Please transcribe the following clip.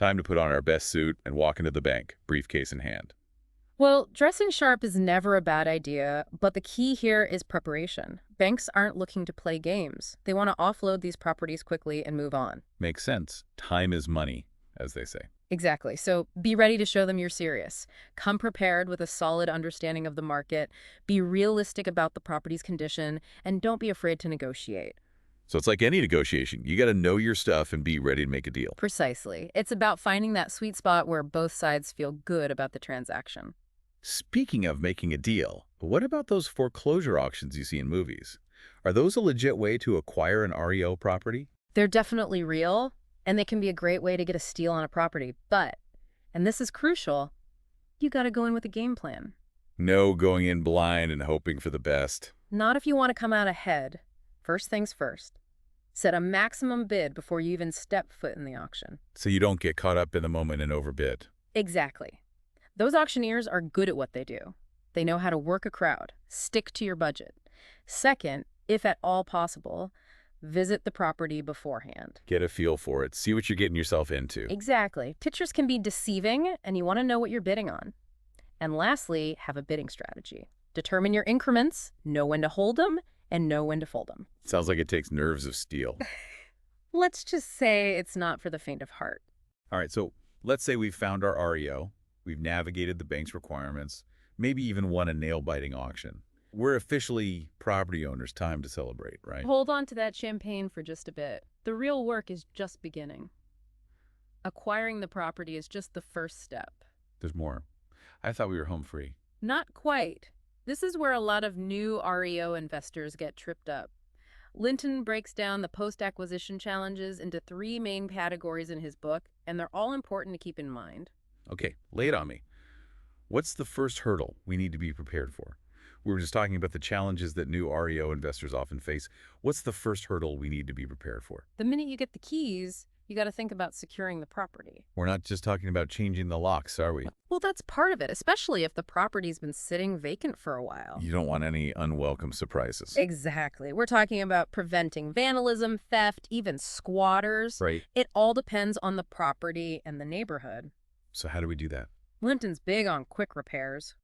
Time to put on our best suit and walk into the bank, briefcase in hand. Well, dressing sharp is never a bad idea, but the key here is preparation. Banks aren't looking to play games. They want to offload these properties quickly and move on. Makes sense. Time is money, as they say. Exactly. So be ready to show them you're serious. Come prepared with a solid understanding of the market, be realistic about the property's condition, and don't be afraid to negotiate. So it's like any negotiation. You got to know your stuff and be ready to make a deal. Precisely. It's about finding that sweet spot where both sides feel good about the transaction. Speaking of making a deal, what about those foreclosure auctions you see in movies? Are those a legit way to acquire an REO property? They're definitely real, and they can be a great way to get a steal on a property. But, and this is crucial, you got to go in with a game plan. No going in blind and hoping for the best. Not if you want to come out ahead. First things first. Set a maximum bid before you even step foot in the auction. So you don't get caught up in the moment and overbid. Exactly. Those auctioneers are good at what they do. They know how to work a crowd, stick to your budget. Second, if at all possible, visit the property beforehand. Get a feel for it. See what you're getting yourself into. Exactly. Pictures can be deceiving, and you want to know what you're bidding on. And lastly, have a bidding strategy. Determine your increments, know when to hold them, and know when to fold them. Sounds like it takes nerves of steel. Let's just say it's not for the faint of heart. All right, so let's say we've found our REO. We've navigated the bank's requirements, maybe even won a nail-biting auction. We're officially property owners. Time to celebrate, right? Hold on to that champagne for just a bit. The real work is just beginning. Acquiring the property is just the first step. There's more. I thought we were home free. Not quite. This is where a lot of new REO investors get tripped up. Linton breaks down the post-acquisition challenges into three main categories in his book, and they're all important to keep in mind. Okay, lay it on me. What's the first hurdle we need to be prepared for? We were just talking about the challenges that new REO investors often face. What's the first hurdle we need to be prepared for? The minute you get the keys, you got to think about securing the property. We're not just talking about changing the locks, are we? Well, that's part of it, especially if the property's been sitting vacant for a while. You don't want any unwelcome surprises. Exactly. We're talking about preventing vandalism, theft, even squatters. Right. It all depends on the property and the neighborhood. So how do we do that? Linton's big on quick repairs.